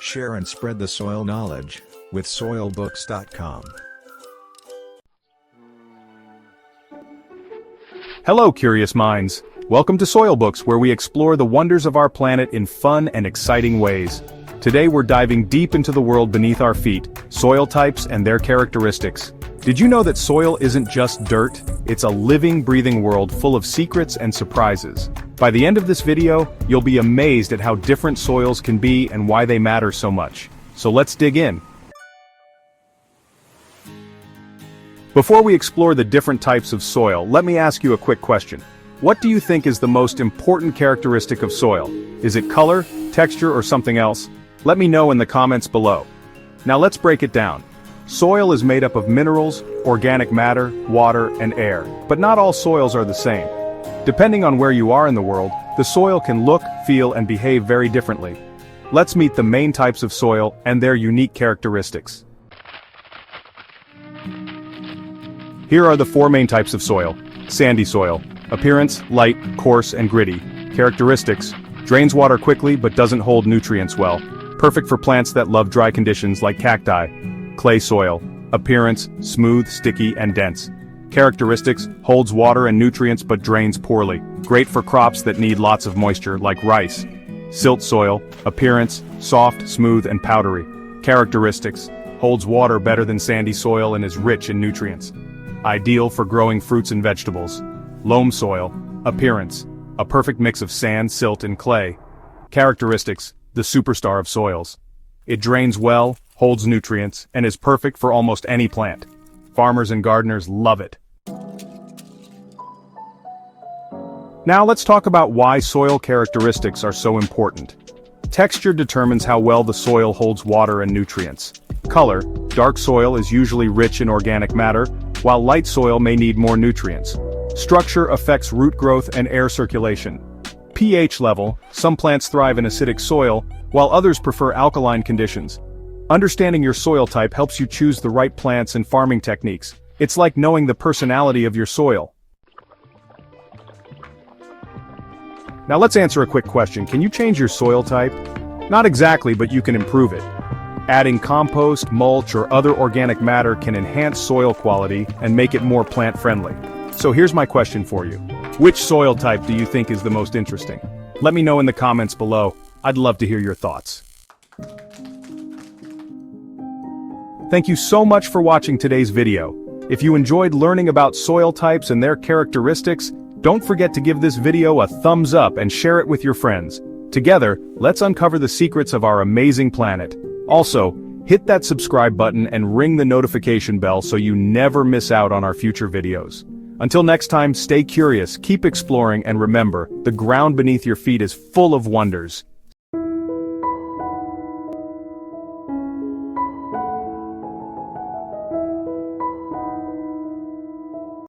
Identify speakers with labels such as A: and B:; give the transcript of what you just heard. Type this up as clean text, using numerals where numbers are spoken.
A: Share and spread the soil knowledge with soilbooks.com.
B: Hello, curious minds. Welcome to Soil Books, where we explore the wonders of our planet in fun and exciting ways. Today we're diving deep into the world beneath our feet, soil types and their characteristics. Did you know that soil isn't just dirt? It's a living, breathing world full of secrets and surprises. By the end of this video, you'll be amazed at how different soils can be and why they matter so much. So let's dig in. Before we explore the different types of soil, let me ask you a quick question. What do you think is the most important characteristic of soil? Is it color, texture, or something else? Let me know in the comments below. Now let's break it down. Soil is made up of minerals, organic matter, water, and air. But not all soils are the same. Depending on where you are in the world, the soil can look, feel, and behave very differently. Let's meet the main types of soil and their unique characteristics. Here are the four main types of soil. Sandy soil. Appearance, light, coarse, and gritty. Characteristics: drains water quickly but doesn't hold nutrients well. Perfect for plants that love dry conditions like cacti. Clay soil. Appearance, smooth, sticky, and dense. Characteristics: holds water and nutrients but drains poorly. Great for crops that need lots of moisture like rice. Silt soil. Appearance, soft, smooth, and powdery. Characteristics: holds water better than sandy soil and is rich in nutrients. Ideal for growing fruits and vegetables. Loam soil. Appearance: a perfect mix of sand, silt, and clay. Characteristics: the superstar of soils. It drains well, holds nutrients, and is perfect for almost any plant. Farmers and gardeners love it. Now let's talk about why soil characteristics are so important. Texture determines how well the soil holds water and nutrients. Color: dark soil is usually rich in organic matter, while light soil may need more nutrients. Structure affects root growth and air circulation. pH level: some plants thrive in acidic soil, while others prefer alkaline conditions. Understanding your soil type helps you choose the right plants and farming techniques. It's like knowing the personality of your soil. Now let's answer a quick question. Can you change your soil type? Not exactly, but you can improve it. Adding compost, mulch, or other organic matter can enhance soil quality and make it more plant-friendly. So here's my question for you. Which soil type do you think is the most interesting? Let me know in the comments below. I'd love to hear your thoughts. Thank you so much for watching today's video. If you enjoyed learning about soil types and their characteristics, don't forget to give this video a thumbs up and share it with your friends. Together, let's uncover the secrets of our amazing planet. Also, hit that subscribe button and ring the notification bell so you never miss out on our future videos. Until next time, stay curious, keep exploring, and remember, the ground beneath your feet is full of wonders.